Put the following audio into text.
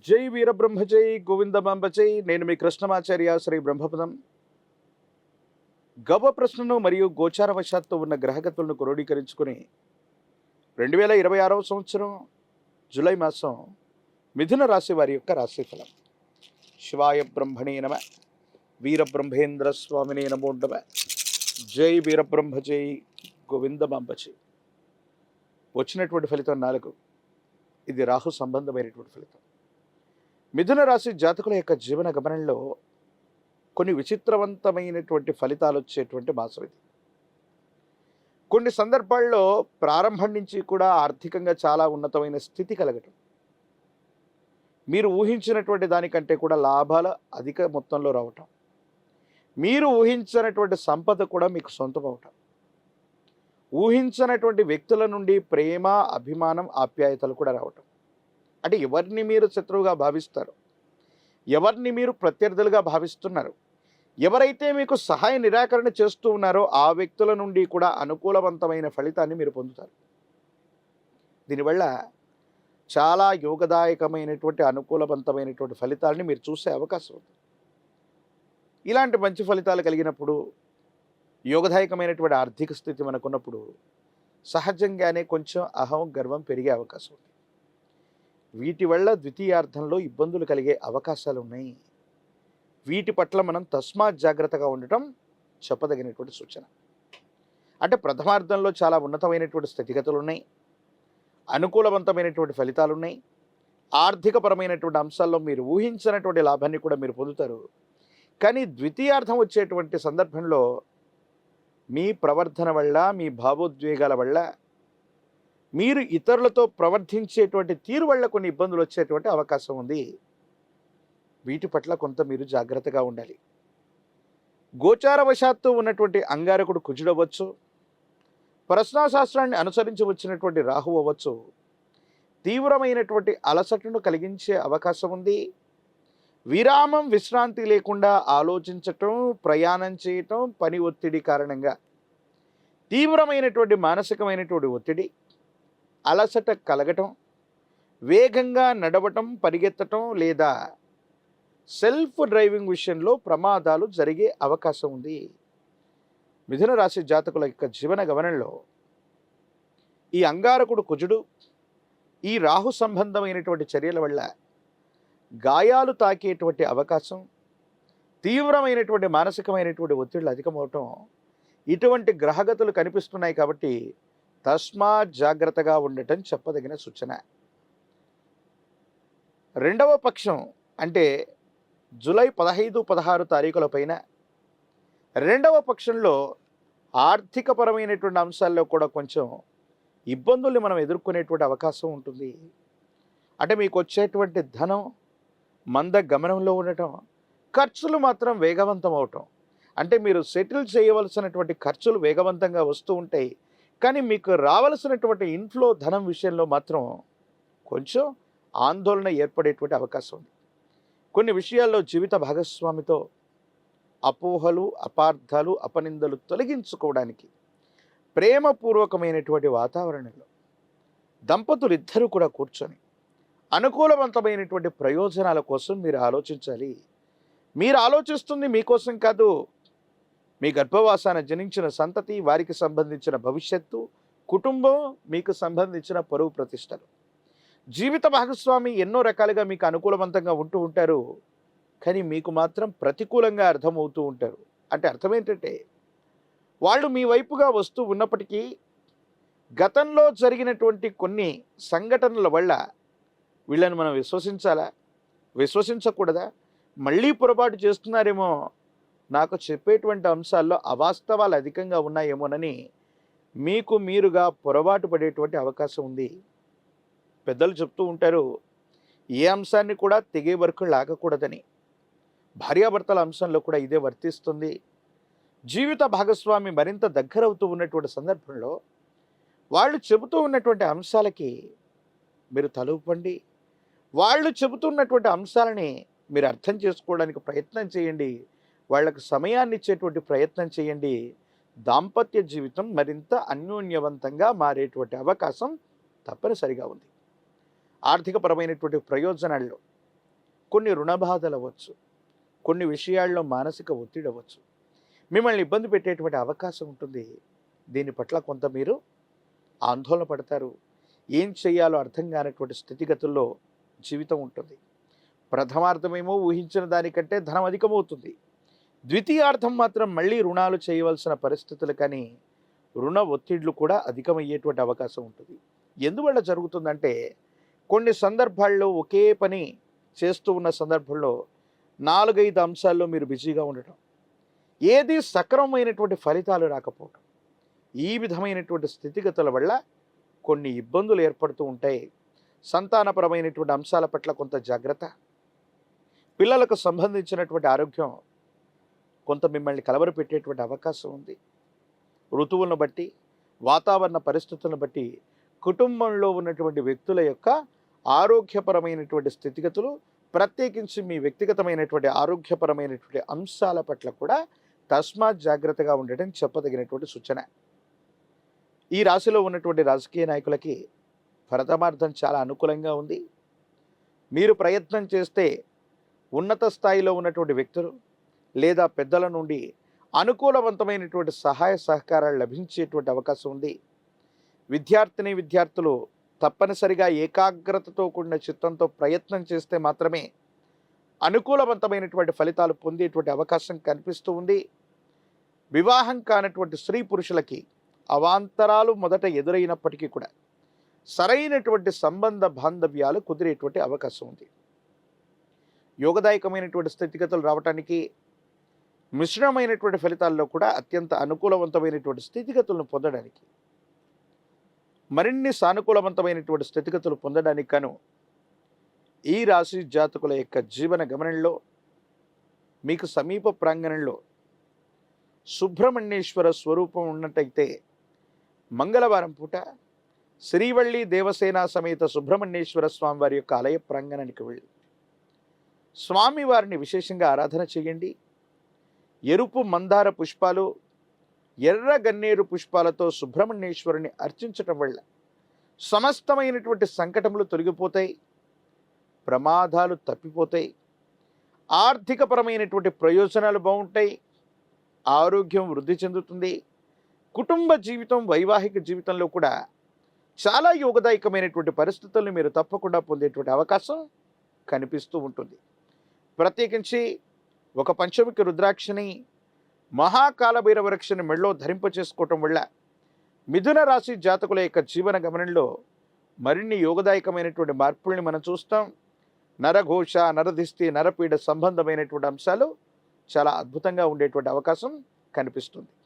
జై వీరబ్రహ్మ జై గోవిందమాంబ జై. నేను మీ కృష్ణమాచార్య శ్రీ బ్రహ్మపదం. గవ ప్రశ్నను మరియు గోచారవశాత్తు ఉన్న గ్రహగతులను క్రోడీకరించుకుని 2026 సంవత్సరం జూలై మాసం మిథున రాశి వారి యొక్క రాశిఫలం. శివాయ బ్రహ్మణే నమ. వీరబ్రహ్మేంద్ర స్వామినే నమో నమ. జై వీరబ్రహ్మ జై గోవిందమాంబ జై. వచ్చినటువంటి ఫలితం 4. ఇది రాహు సంబంధమైనటువంటి ఫలితం. మిథున రాశి జాతకుల యొక్క జీవన గమనంలో కొన్ని విచిత్రవంతమైనటువంటి ఫలితాలు వచ్చేటువంటి మాసం ఇది. కొన్ని సందర్భాల్లో ప్రారంభం నుంచి కూడా ఆర్థికంగా చాలా ఉన్నతమైన స్థితి కలగటం, మీరు ఊహించినటువంటి దానికంటే కూడా లాభాలు అధిక మొత్తంలో రావటం, మీరు ఊహించినటువంటి సంపద కూడా మీకు సొంతం అవటం, ఊహించినటువంటి వ్యక్తుల నుండి ప్రేమ, అభిమానం, ఆప్యాయతలు కూడా రావటం. అంటే ఎవరిని మీరు శత్రువుగా భావిస్తారు, ఎవరిని మీరు ప్రత్యర్థులుగా భావిస్తున్నారు, ఎవరైతే మీకు సహాయ నిరాకరణ చేస్తూ ఉన్నారో ఆ వ్యక్తుల నుండి కూడా అనుకూలవంతమైన ఫలితాన్ని మీరు పొందుతారు. దీనివల్ల చాలా యోగదాయకమైనటువంటి అనుకూలవంతమైనటువంటి ఫలితాలని మీరు చూసే అవకాశం ఉంది. ఇలాంటి మంచి ఫలితాలు కలిగినప్పుడు, యోగదాయకమైనటువంటి ఆర్థిక స్థితి మనకున్నప్పుడు సహజంగానే కొంచెం అహం, గర్వం పెరిగే అవకాశం ఉంది. వీటి వల్ల ద్వితీయార్థంలో ఇబ్బందులు కలిగే అవకాశాలు ఉన్నాయి. వీటి పట్ల మనం తస్మాత్ జాగ్రత్తగా ఉండటం చెప్పదగినటువంటి సూచన. అంటే ప్రథమార్థంలో చాలా ఉన్నతమైనటువంటి స్థితిగతులు ఉన్నాయి, అనుకూలవంతమైనటువంటి ఫలితాలు ఉన్నాయి, ఆర్థికపరమైనటువంటి అంశాల్లో మీరు ఊహించినటువంటి లాభాన్ని కూడా మీరు పొందుతారు. కానీ ద్వితీయార్థం వచ్చేటువంటి సందర్భంలో మీ ప్రవర్తన వల్ల, మీ భావోద్వేగాల వల్ల, మీరు ఇతరులతో ప్రవర్తించేటువంటి తీరు వల్ల కొన్ని ఇబ్బందులు వచ్చేటువంటి అవకాశం ఉంది. వీటి పట్ల కొంత మీరు జాగ్రత్తగా ఉండాలి. గోచారవశాత్తు ఉన్నటువంటి అంగారకుడు కుజుడు అవ్వచ్చు, ప్రశ్నాశాస్త్రాన్ని అనుసరించి వచ్చినటువంటి రాహు అవ్వచ్చు, తీవ్రమైనటువంటి అలసటను కలిగించే అవకాశం ఉంది. విరామం, విశ్రాంతి లేకుండా ఆలోచించటం, ప్రయాణం చేయటం, పని ఒత్తిడి కారణంగా తీవ్రమైనటువంటి మానసికమైనటువంటి ఒత్తిడి, అలసట కలగటం, వేగంగా నడవటం, పరిగెత్తటం లేదా సెల్ఫ్ డ్రైవింగ్ విషయంలో ప్రమాదాలు జరిగే అవకాశం ఉంది. మిథున రాశి జాతకుల యొక్క జీవన గమనంలో ఈ అంగారకుడు కుజుడు, ఈ రాహు సంబంధమైనటువంటి చర్యల వల్ల గాయాలు తాకేటువంటి అవకాశం, తీవ్రమైనటువంటి మానసికమైనటువంటి ఒత్తిళ్లు అధికమవటం, ఇటువంటి గ్రహగతులు కనిపిస్తున్నాయి. కాబట్టి తస్మాత్ జాగ్రత్తగా ఉండటం చెప్పదగిన సూచన. రెండవ పక్షం అంటే జూలై 15, 16 తారీఖుల పైన రెండవ పక్షంలో ఆర్థికపరమైనటువంటి అంశాల్లో కూడా కొంచెం ఇబ్బందుల్ని మనం ఎదుర్కొనేటువంటి అవకాశం ఉంటుంది. అంటే మీకు వచ్చేటువంటి ధనం మంద గమనంలో ఉండటం, ఖర్చులు మాత్రం వేగవంతం అవటం. అంటే మీరు సెటిల్ చేయవలసినటువంటి ఖర్చులు వేగవంతంగా వస్తూ ఉంటాయి, కానీ మీకు రావలసినటువంటి ఇన్ఫ్లో ధనం విషయంలో మాత్రం కొంచెం ఆందోళన ఏర్పడేటువంటి అవకాశం ఉంది. కొన్ని విషయాల్లో జీవిత భాగస్వామితో అపోహలు, అపార్థాలు, అపనిందలు తొలగించుకోవడానికి ప్రేమపూర్వకమైనటువంటి వాతావరణంలో దంపతులు ఇద్దరూ కూడా కూర్చొని అనుకూలవంతమైనటువంటి ప్రయోజనాల కోసం మీరు ఆలోచించాలి. మీరు ఆలోచిస్తుంది మీకోసం కాదు, మీ గర్భవాసాన జనించిన సంతతి, వారికి సంబంధించిన భవిష్యత్తు, కుటుంబం, మీకు సంబంధించిన పరువు ప్రతిష్టలు. జీవిత భాగస్వామి ఎన్నో రకాలుగా మీకు అనుకూలవంతంగా ఉంటూ ఉంటారు, కానీ మీకు మాత్రం ప్రతికూలంగా అర్థమవుతూ ఉంటారు. అంటే అర్థం ఏంటంటే వాళ్ళు మీ వైపుగా వస్తూ ఉన్నప్పటికీ గతంలో జరిగినటువంటి కొన్ని సంఘటనల వల్ల వీళ్ళని మనం విశ్వసించాలా, విశ్వసించకూడదా, మళ్ళీ పొరపాటు చేస్తున్నారేమో, నాకు చెప్పేటువంటి అంశాల్లో అవాస్తవాలు అధికంగా ఉన్నాయేమోనని మీకు మీరుగా పొరపాటు పడేటువంటి అవకాశం ఉంది. పెద్దలు చెప్తూ ఉంటారు, ఏ అంశాన్ని కూడా తెగే వరకు లాగకూడదని. భార్యాభర్తల అంశంలో కూడా ఇదే వర్తిస్తుంది. జీవిత భాగస్వామి మరింత దగ్గరవుతూ ఉన్నటువంటి సందర్భంలో వాళ్ళు చెబుతూ ఉన్నటువంటి అంశాలకి మీరు తలూపండి. వాళ్ళు చెబుతున్నటువంటి అంశాలని మీరు అర్థం చేసుకోవడానికి ప్రయత్నం చేయండి. వాళ్లకు సమయాన్ని ఇచ్చేటువంటి ప్రయత్నం చేయండి. దాంపత్య జీవితం మరింత అన్యోన్యవంతంగా మారేటువంటి అవకాశం తప్పనిసరిగా ఉంది. ఆర్థికపరమైనటువంటి ప్రయోజనాల్లో కొన్ని రుణ బాధలు అవ్వచ్చు, కొన్ని విషయాల్లో మానసిక ఒత్తిడి అవ్వచ్చు, మిమ్మల్ని ఇబ్బంది పెట్టేటువంటి అవకాశం ఉంటుంది. దీని పట్ల కొంత మీరు ఆందోళన పడతారు. ఏం చేయాలో అర్థం కానటువంటి స్థితిగతుల్లో జీవితం ఉంటుంది. ప్రథమార్థమేమో ఊహించిన దానికంటే ధనం అధికమవుతుంది. ద్వితీయార్థం మాత్రం మళ్ళీ రుణాలు చేయవలసిన పరిస్థితులు కానీ రుణ ఒత్తిళ్లు కూడా అధికమయ్యేటువంటి అవకాశం ఉంటుంది. ఎందువల్ల జరుగుతుందంటే కొన్ని సందర్భాల్లో ఒకే పని చేస్తూ ఉన్న సందర్భంలో 4-5 అంశాల్లో మీరు బిజీగా ఉండటం, ఏది సక్రమమైనటువంటి ఫలితాలు రాకపోవటం, ఈ విధమైనటువంటి స్థితిగతుల వల్ల కొన్ని ఇబ్బందులు ఏర్పడుతూ ఉంటాయి. సంతానపరమైనటువంటి అంశాల పట్ల కొంత జాగ్రత్త, పిల్లలకు సంబంధించినటువంటి ఆరోగ్యం కొంత మిమ్మల్ని కలవరపెట్టేటువంటి అవకాశం ఉంది. ఋతువులను బట్టి, వాతావరణ పరిస్థితులను బట్టి కుటుంబంలో ఉన్నటువంటి వ్యక్తుల యొక్క ఆరోగ్యపరమైనటువంటి స్థితిగతులు, ప్రత్యేకించి మీ వ్యక్తిగతమైనటువంటి ఆరోగ్యపరమైనటువంటి అంశాల పట్ల కూడా తస్మాత్ జాగ్రత్తగా ఉండటం చెప్పదగినటువంటి సూచన. ఈ రాశిలో ఉన్నటువంటి రాజకీయ నాయకులకి ప్రథమార్థం చాలా అనుకూలంగా ఉంది. మీరు ప్రయత్నం చేస్తే ఉన్నత స్థాయిలో ఉన్నటువంటి వ్యక్తులు లేదా పెద్దల నుండి అనుకూలవంతమైనటువంటి సహాయ సహకారాలు లభించేటువంటి అవకాశం ఉంది. విద్యార్థులు తప్పనిసరిగా ఏకాగ్రతతో కూడిన చిత్తంతో ప్రయత్నం చేస్తే మాత్రమే అనుకూలవంతమైనటువంటి ఫలితాలు పొందేటువంటి అవకాశం కనిపిస్తూ ఉంది. వివాహం కానటువంటి స్త్రీ పురుషులకి అవాంతరాలు మొదట ఎదురైనప్పటికీ కూడా సరైనటువంటి సంబంధ బాంధవ్యాలు కుదిరేటువంటి అవకాశం ఉంది. యోగదాయకమైనటువంటి స్థితిగతులు రావటానికి, మిశ్రమైనటువంటి ఫలితాల్లో కూడా అత్యంత అనుకూలవంతమైనటువంటి స్థితిగతులను పొందడానికి, మరిన్ని సానుకూలవంతమైనటువంటి స్థితిగతులు పొందడానికి గాను ఈ రాశి జాతకుల యొక్క జీవన గమనంలో మీకు సమీప ప్రాంగణంలో సుబ్రహ్మణ్యేశ్వర స్వరూపం ఉన్నట్టయితే మంగళవారం పూట శ్రీవల్లి దేవసేన సమేత సుబ్రహ్మణ్యేశ్వర స్వామి వారి యొక్క ఆలయ ప్రాంగణానికి వెళ్ళి స్వామివారిని విశేషంగా ఆరాధన చేయండి. ఎరుపు మందార పుష్పాలు, ఎర్ర గన్నేరు పుష్పాలతో సుబ్రహ్మణ్యేశ్వరుని అర్చించటం వల్ల సమస్తమైనటువంటి సంకటములు తొలగిపోతాయి, ప్రమాదాలు తప్పిపోతాయి, ఆర్థికపరమైనటువంటి ప్రయోజనాలు బాగుంటాయి, ఆరోగ్యం వృద్ధి చెందుతుంది. కుటుంబ జీవితం, వైవాహిక జీవితంలో కూడా చాలా యోగదాయకమైనటువంటి పరిస్థితులను మీరు తప్పకుండా పొందేటువంటి అవకాశం కనిపిస్తూ ఉంటుంది. ప్రత్యేకించి ఒక పంచముఖి రుద్రాక్షని, మహాకాలభైరవ రక్షని మెడలో ధరింప చేసుకోవటం వల్ల మిథున రాశి జాతకుల యొక్క జీవన గమనంలో మరిన్ని యోగదాయకమైనటువంటి మార్పుల్ని మనం చూస్తాం. నరఘోష, నరదిష్టి, నరపీడ సంబంధమైనటువంటి అంశాలు చాలా అద్భుతంగా ఉండేటువంటి అవకాశం కనిపిస్తుంది.